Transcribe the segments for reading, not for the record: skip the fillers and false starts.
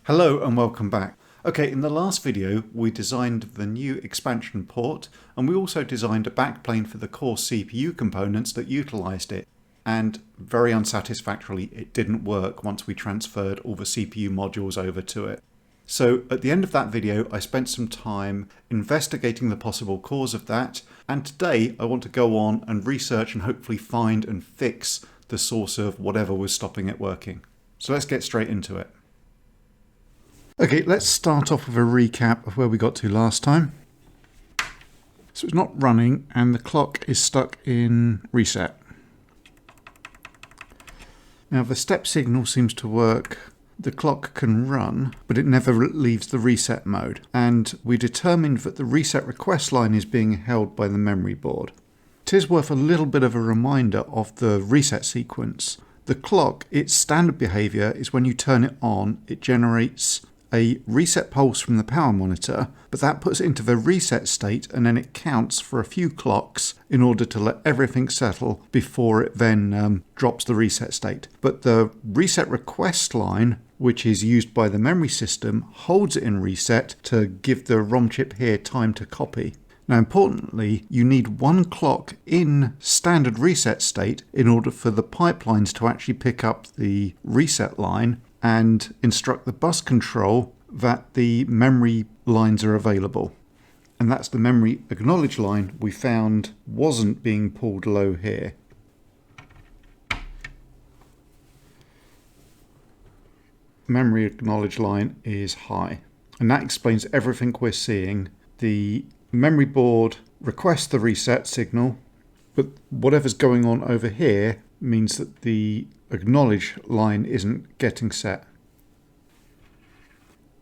Hello and welcome back. Okay, in the last video we designed the new expansion port and we also designed a backplane for the core CPU components that utilised it. And very unsatisfactorily it didn't work once we transferred all the CPU modules over to it. So at the end of that video I spent some time investigating the possible cause of that, and today I want to go on and research and hopefully find and fix the source of whatever was stopping it working. So let's get straight into it. Okay, let's start off with a recap of where we got to last time. So it's not running and the clock is stuck in reset. Now the step signal seems to work. The clock can run, but it never leaves the reset mode. And we determined that the reset request line is being held by the memory board. It is worth a little bit of a reminder of the reset sequence. The clock, its standard behavior is when you turn it on, it generates a reset pulse from the power monitor, but that puts it into the reset state and then it counts for a few clocks in order to let everything settle before it then drops the reset state. But the reset request line, which is used by the memory system, holds it in reset to give the ROM chip here time to copy. Now importantly, you need one clock in standard reset state in order for the pipelines to actually pick up the reset line and instruct the bus control that the memory lines are available. And that's the memory acknowledge line we found wasn't being pulled low here. Memory acknowledge line is high. And that explains everything we're seeing. The memory board requests the reset signal, but whatever's going on over here means that the acknowledge line isn't getting set.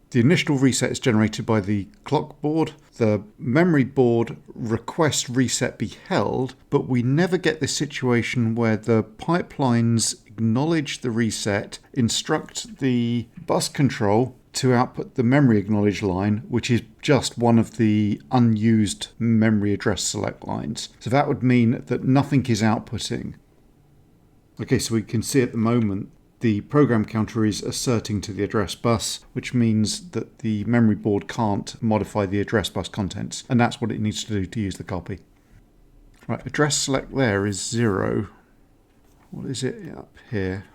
The initial reset is generated by the clock board. The memory board requests reset be held, but we never get this situation where the pipelines acknowledge the reset, instruct the bus control to output the memory acknowledge line, which is just one of the unused memory address select lines. So that would mean that nothing is outputting. Okay, so we can see at the moment the program counter is asserting to the address bus, which means that the memory board can't modify the address bus contents, and that's what it needs to do to use the copy. Right, address select there is 0. What is it up here?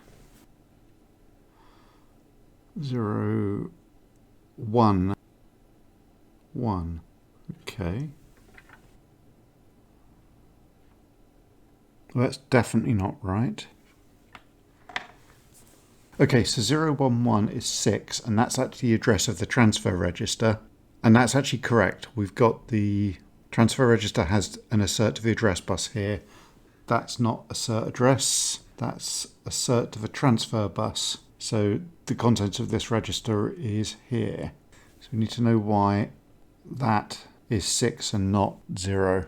0, 1, 1. Okay. Well, that's definitely not right. Okay, so 011 is 6, and that's actually the address of the transfer register. And that's actually correct. We've got the transfer register has an assert to the address bus here. That's not assert address, that's assert to the transfer bus. So the contents of this register is here. So we need to know why that is 6 and not 0.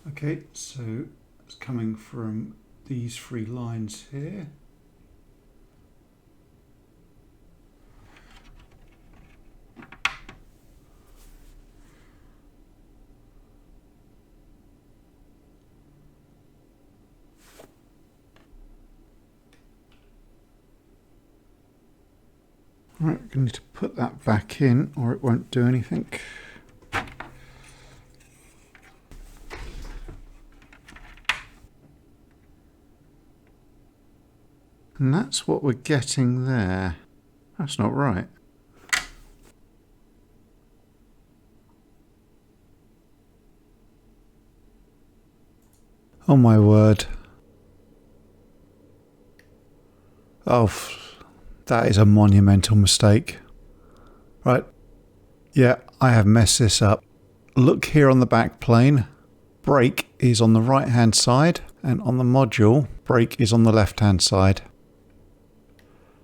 Okay, so it's coming from these 3 lines here. Right, we're going to need to put that back in or it won't do anything. And that's what we're getting there. That's not right. Oh my word. Oh, that is a monumental mistake. Right. Yeah, I have messed this up. Look here on the back plane. Brake is on the right hand side, and on the module, brake is on the left hand side.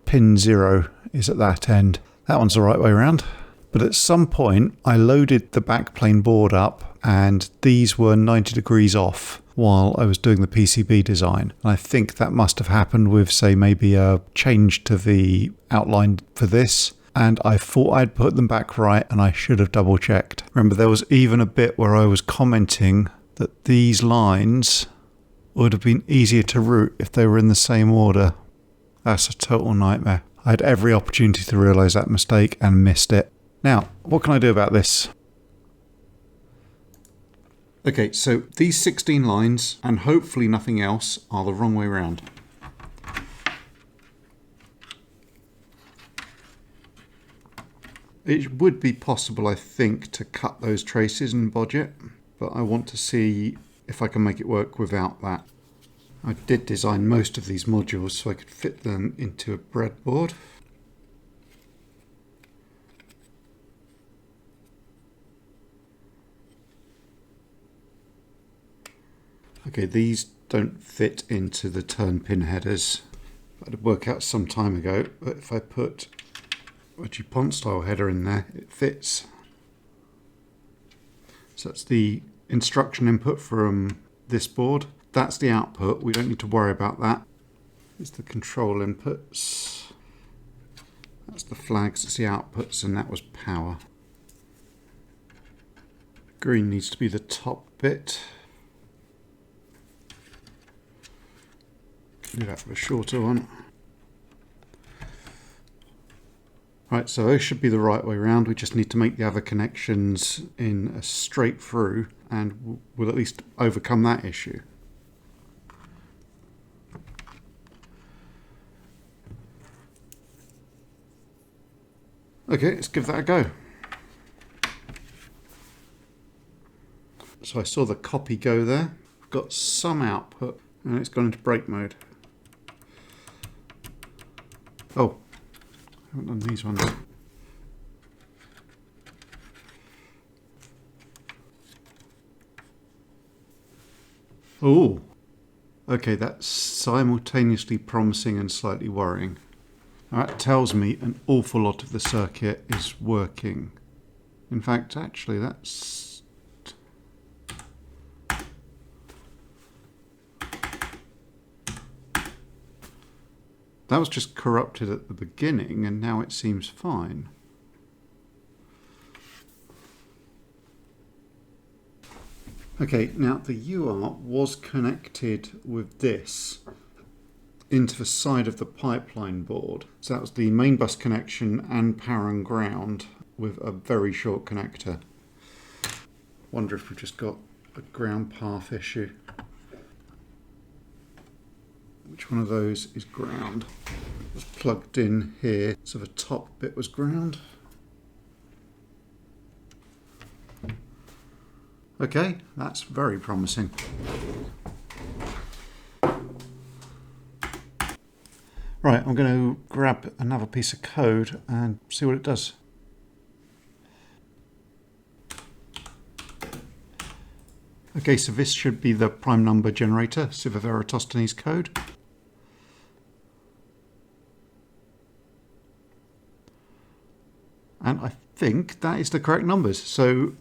Pin 0 is at that end. That one's the right way around. But at some point I loaded the backplane board up and these were 90 degrees off while I was doing the PCB design. And I think that must have happened with, say, maybe a change to the outline for this. and I thought I'd put them back right, and I should have double checked. Remember, there was even a bit where I was commenting that these lines would have been easier to route if they were in the same order. That's a total nightmare. I had every opportunity to realise that mistake and missed it. Now, what can I do about this? Okay, so these 16 lines, and hopefully nothing else, are the wrong way round. It would be possible, I think, to cut those traces and bodge it, but I want to see if I can make it work without that. I did design most of these modules so I could fit them into a breadboard. Okay, these don't fit into the turn pin headers. I'd work out some time ago, but if I put a DuPont style header in there, it fits. So that's the instruction input from this board. That's the output. We don't need to worry about that. It's the control inputs. That's the flags, it's the outputs, and that was power. Green needs to be the top bit. Do that for a shorter one. Right, so those should be the right way around. We just need to make the other connections in a straight through, and we'll at least overcome that issue. Okay, let's give that a go. So I saw the copy go there. I've got some output, and it's gone into brake mode. Oh, I haven't done these ones. Oh, okay, that's simultaneously promising and slightly worrying. That tells me an awful lot of the circuit is working. In fact, actually, that's... that was just corrupted at the beginning, and now it seems fine. Okay, now the UART was connected with this into the side of the pipeline board. So that was the main bus connection and power and ground with a very short connector. Wonder if we've just got a ground path issue. Which one of those is ground? It was plugged in here, so the top bit was ground. Okay, that's very promising. Right, I'm going to grab another piece of code and see what it does. Okay, so this should be the prime number generator, Siva Eratosthenes code. And I think that is the correct numbers. So,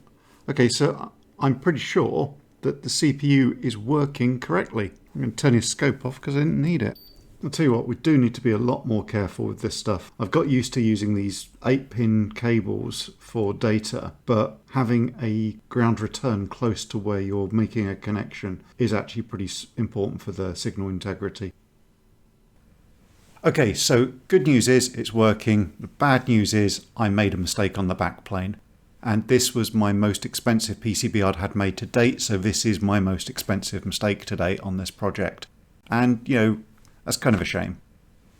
okay, so I'm pretty sure that the CPU is working correctly. I'm going to turn his scope off because I didn't need it. I'll tell you what, we do need to be a lot more careful with this stuff. I've got used to using these 8-pin cables for data, but having a ground return close to where you're making a connection is actually pretty important for the signal integrity. Okay, so good news is it's working. The bad news is I made a mistake on the backplane. And this was my most expensive PCB I'd had made to date, so this is my most expensive mistake to date on this project. And, you know, that's kind of a shame.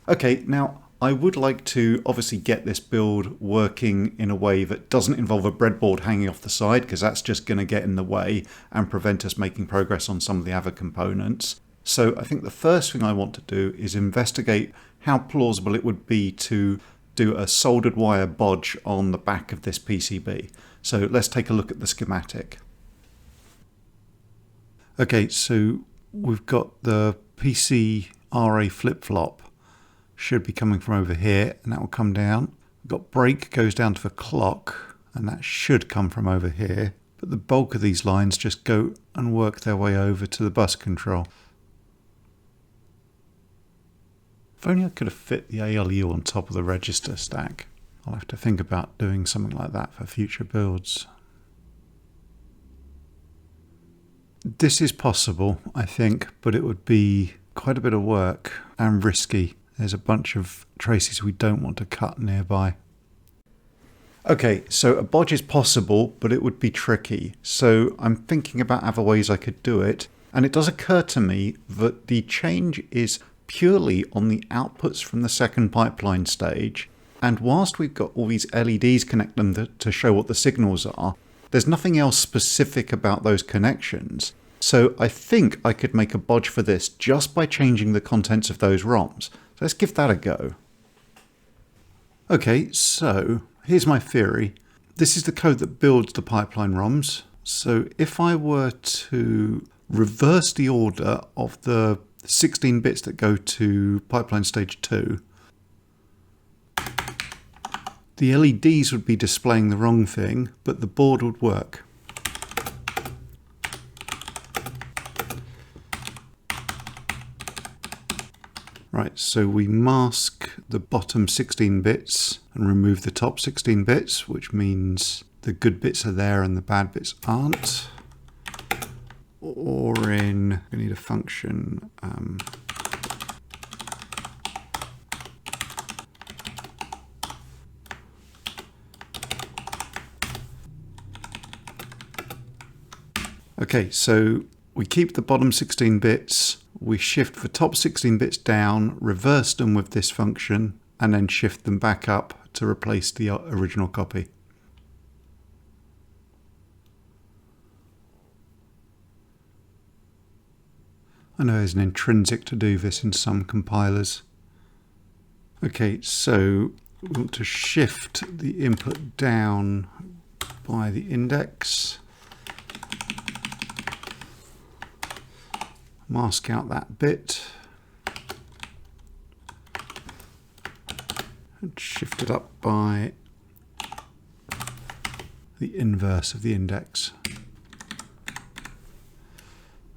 Okay, now I would like to obviously get this build working in a way that doesn't involve a breadboard hanging off the side, because that's just going to get in the way and prevent us making progress on some of the other components. So I think the first thing I want to do is investigate how plausible it would be to do a soldered wire bodge on the back of this PCB. So let's take a look at the schematic. Okay, so we've got the PC RA flip-flop should be coming from over here, and that will come down. We've got brake goes down to the clock, and that should come from over here. But the bulk of these lines just go and work their way over to the bus control. If only I could have fit the ALU on top of the register stack. I'll have to think about doing something like that for future builds. This is possible, I think, but it would be quite a bit of work and risky. There's a bunch of traces we don't want to cut nearby. Okay, so a bodge is possible, but it would be tricky. So I'm thinking about other ways I could do it. And it does occur to me that the change is purely on the outputs from the second pipeline stage. And whilst we've got all these LEDs connecting them to show what the signals are, there's nothing else specific about those connections. So I think I could make a bodge for this just by changing the contents of those ROMs. So let's give that a go. Okay, so here's my theory. This is the code that builds the pipeline ROMs. So if I were to reverse the order of the 16 bits that go to pipeline stage 2, the LEDs would be displaying the wrong thing, but the board would work. Right, so we mask the bottom 16 bits and remove the top 16 bits, which means the good bits are there and the bad bits aren't. Or we need a function. Okay, so we keep the bottom 16 bits, we shift the top 16 bits down, reverse them with this function, and then shift them back up to replace the original copy. I know there's an intrinsic to do this in some compilers. Okay, so we want to shift the input down by the index. Mask out that bit. And shift it up by the inverse of the index.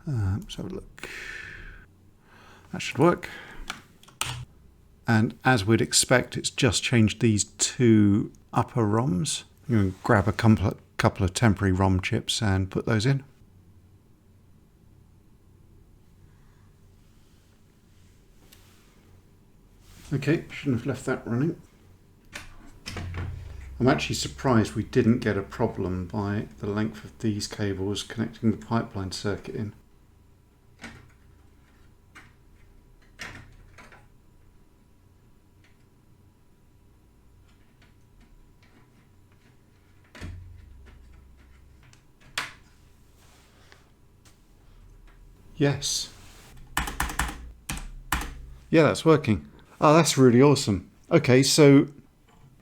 Let's have a look. That should work. And as we'd expect, it's just changed these two upper ROMs. You can grab a couple of temporary ROM chips and put those in. Okay, shouldn't have left that running. I'm actually surprised we didn't get a problem by the length of these cables connecting the pipeline circuit in. Yes. Yeah, that's working. Oh, that's really awesome. Okay, so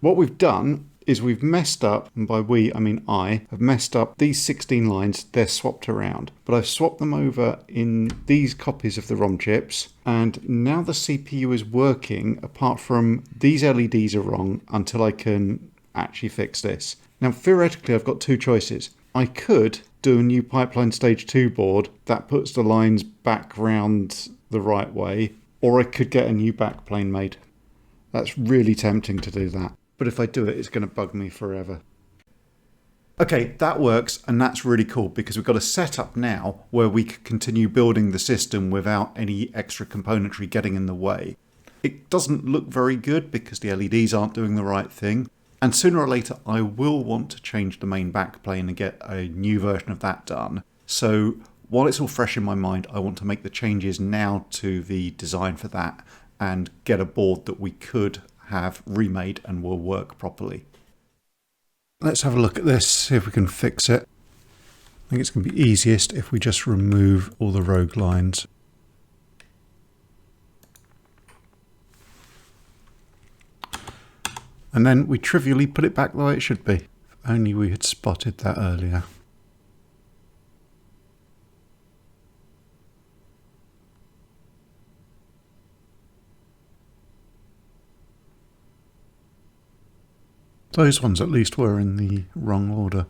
what we've done is we've messed up, and by we, I mean I, have messed up these 16 lines. They're swapped around, but I've swapped them over in these copies of the ROM chips, and now the CPU is working apart from these LEDs are wrong until I can actually fix this. Now, theoretically, I've got two choices. I could do a new pipeline stage 2 board that puts the lines back round the right way, or I could get a new backplane made. That's really tempting to do that. But if I do it, it's going to bug me forever. Okay, that works, and that's really cool because we've got a setup now where we can continue building the system without any extra componentry getting in the way. It doesn't look very good because the LEDs aren't doing the right thing. And sooner or later, I will want to change the main backplane and get a new version of that done. So while it's all fresh in my mind, I want to make the changes now to the design for that and get a board that we could have remade and will work properly. Let's have a look at this, see if we can fix it. I think it's going to be easiest if we just remove all the rogue lines. And then we trivially put it back the way it should be. If only we had spotted that earlier. Those ones at least were in the wrong order,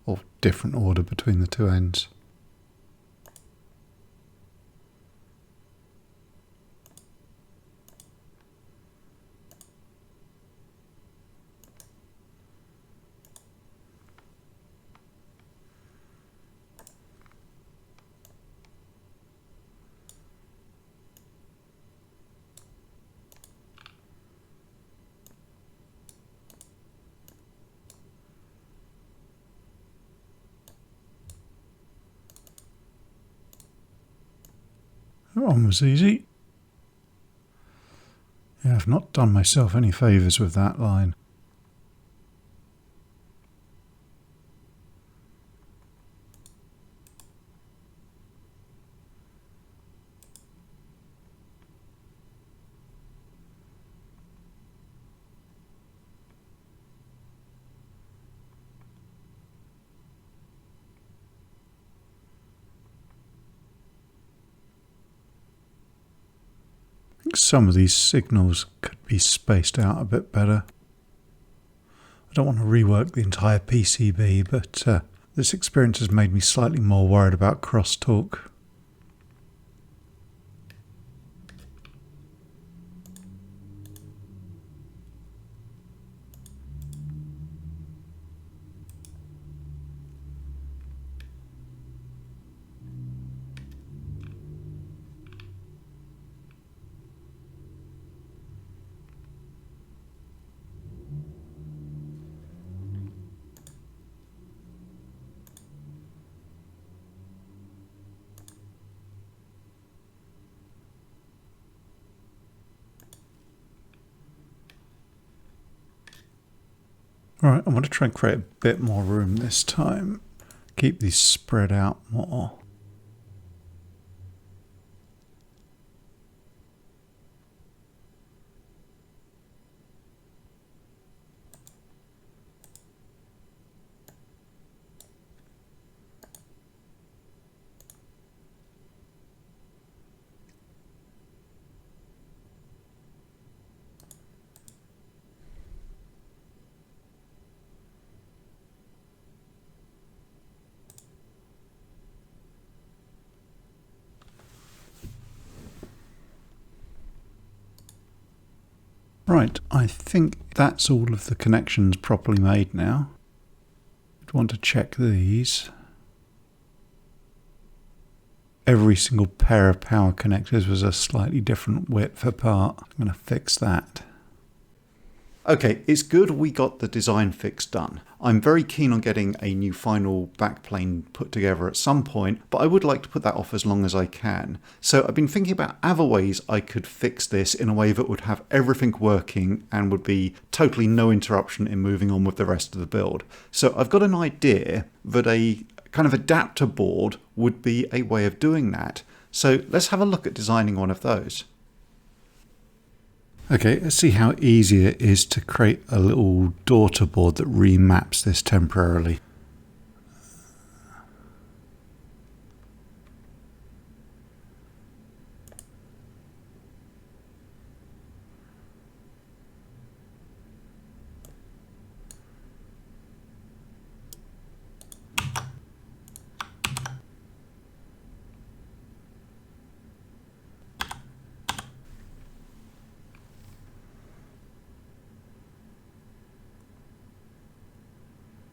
or different order between the two ends. That one was easy. Yeah, I've not done myself any favours with that line. I think some of these signals could be spaced out a bit better. I don't want to rework the entire PCB, but this experience has made me slightly more worried about crosstalk. Alright, I want to try and create a bit more room this time. Keep these spread out more. Right, I think that's all of the connections properly made now. I'd want to check these. Every single pair of power connectors was a slightly different width apart. I'm going to fix that. Okay, it's good we got the design fix done. I'm very keen on getting a new final backplane put together at some point, but I would like to put that off as long as I can. So I've been thinking about other ways I could fix this in a way that would have everything working and would be totally no interruption in moving on with the rest of the build. So I've got an idea that a kind of adapter board would be a way of doing that. So let's have a look at designing one of those. Okay, let's see how easy it is to create a little daughter board that remaps this temporarily.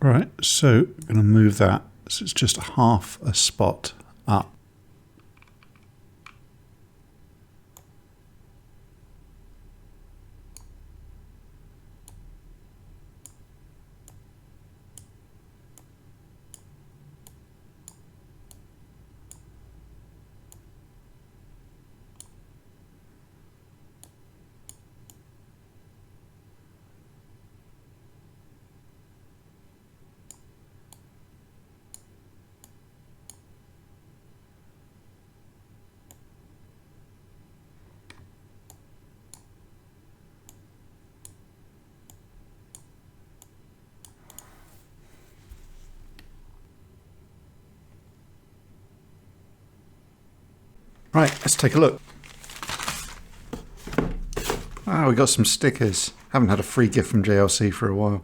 Right, so I'm going to move that so it's just half a spot up. Right, let's take a look. Ah, we got some stickers. Haven't had a free gift from JLC for a while.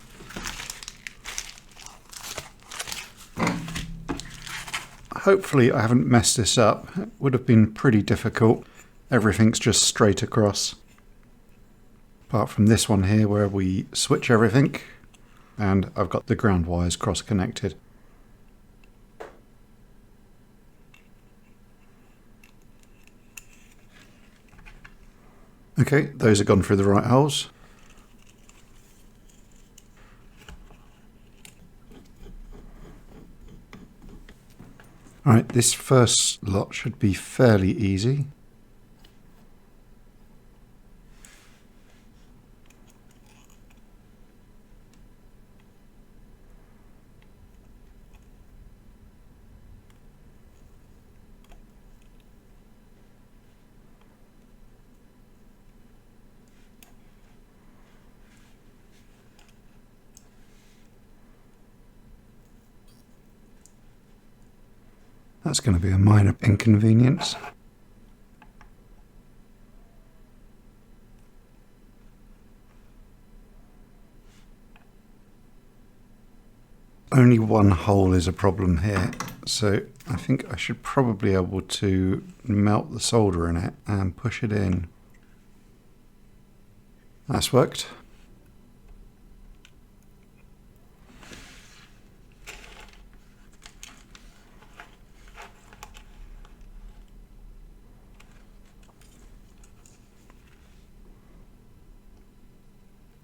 Hopefully I haven't messed this up. It would have been pretty difficult. Everything's just straight across. Apart from this one here where we switch everything. And I've got the ground wires cross-connected. Okay, those are gone through the right holes. Alright, this first lot should be fairly easy. That's going to be a minor inconvenience. Only one hole is a problem here, so I think I should probably be able to melt the solder in it and push it in. That's worked.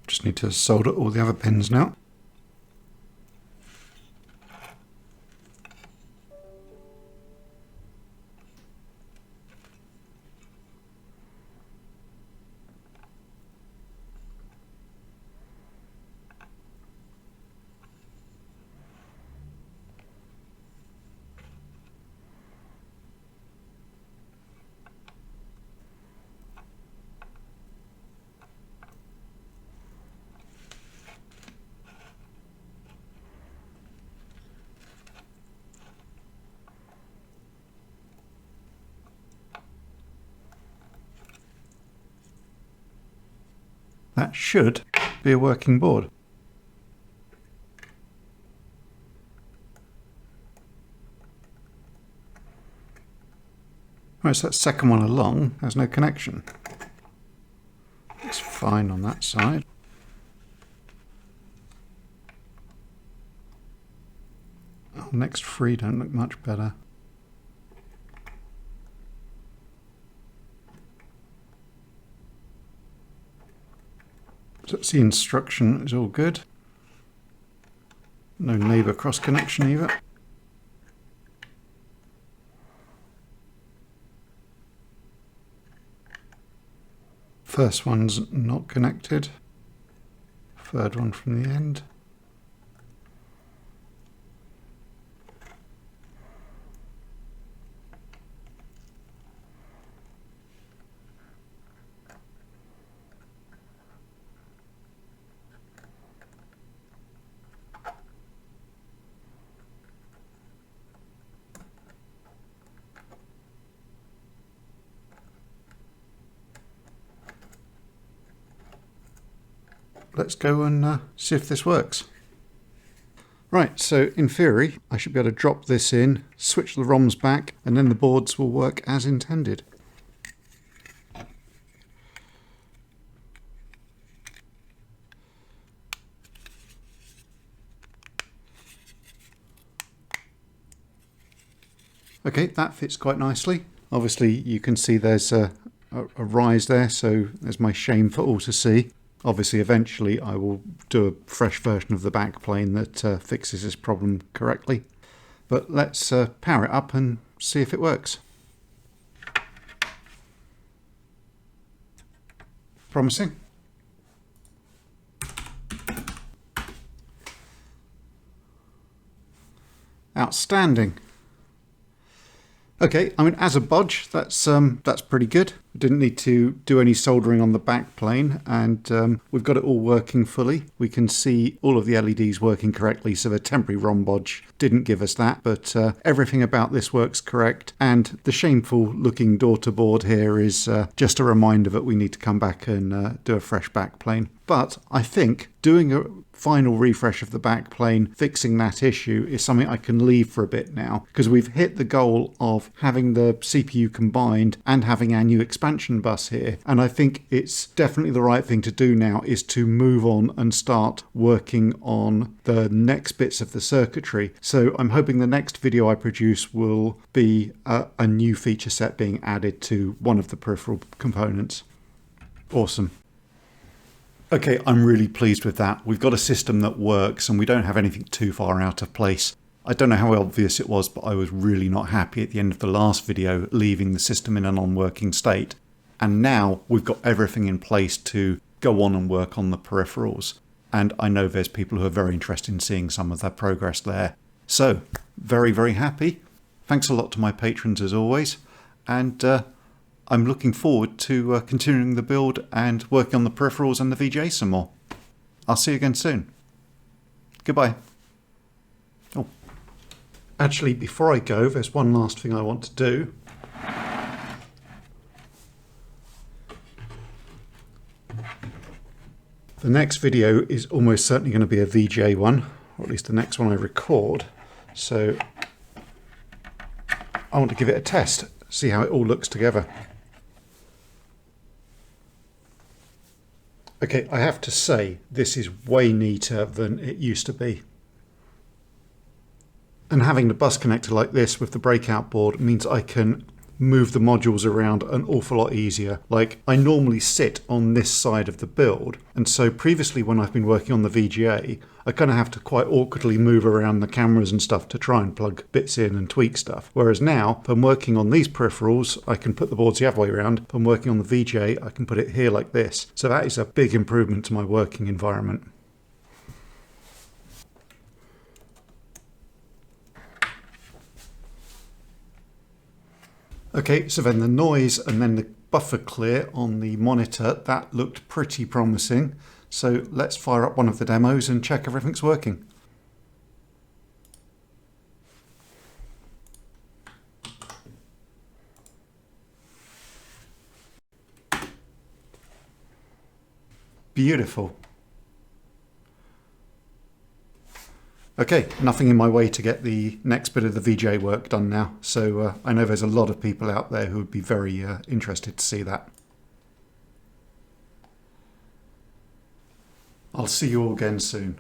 Just need to solder all the other pins now. That should be a working board. Right, so that second one along has no connection. It's fine on that side. Oh, next three don't look much better. So that's the instruction is all good. No neighbour cross connection either. First one's not connected. Third one from the end. Let's go and see if this works. Right, so in theory, I should be able to drop this in, switch the ROMs back, and then the boards will work as intended. Okay, that fits quite nicely. Obviously, you can see there's a rise there, so there's my shame for all to see. Obviously, eventually I will do a fresh version of the backplane that fixes this problem correctly. But let's power it up and see if it works. Promising. Outstanding. Okay, I mean, as a bodge, that's pretty good. Didn't need to do any soldering on the backplane, and we've got it all working fully. We can see all of the LEDs working correctly, so the temporary ROM bodge didn't give us that, but everything about this works correct. And the shameful looking daughter board here is just a reminder that we need to come back and do a fresh backplane. But I think doing a final refresh of the backplane, fixing that issue, is something I can leave for a bit now, because we've hit the goal of having the CPU combined and having our new expansion bus here. And I think it's definitely the right thing to do now is to move on and start working on the next bits of the circuitry. So I'm hoping the next video I produce will be a new feature set being added to one of the peripheral components. Awesome. Okay, I'm really pleased with that. We've got a system that works and we don't have anything too far out of place. I don't know how obvious it was, but I was really not happy at the end of the last video leaving the system in a non-working state. And now we've got everything in place to go on and work on the peripherals. And I know there's people who are very interested in seeing some of their progress there. So, very, very happy. Thanks a lot to my patrons as always. And I'm looking forward to continuing the build and working on the peripherals and the VGA some more. I'll see you again soon. Goodbye. Oh. Actually, before I go, there's one last thing I want to do. The next video is almost certainly going to be a VGA one, or at least the next one I record. So I want to give it a test, see how it all looks together. Okay, I have to say, this is way neater than it used to be. And having the bus connector like this with the breakout board means I can move the modules around an awful lot easier. Like, I normally sit on this side of the build, and so previously when I've been working on the VGA, I kind of have to quite awkwardly move around the cameras and stuff to try and plug bits in and tweak stuff. Whereas now, if I'm working on these peripherals, I can put the boards the other way around. If I'm working on the VGA, I can put it here like this. So that is a big improvement to my working environment. Okay, so then the noise and then the buffer clear on the monitor, that looked pretty promising. So let's fire up one of the demos and check everything's working. Beautiful. Okay, nothing in my way to get the next bit of the VGA work done now, so I know there's a lot of people out there who would be very interested to see that. I'll see you all again soon.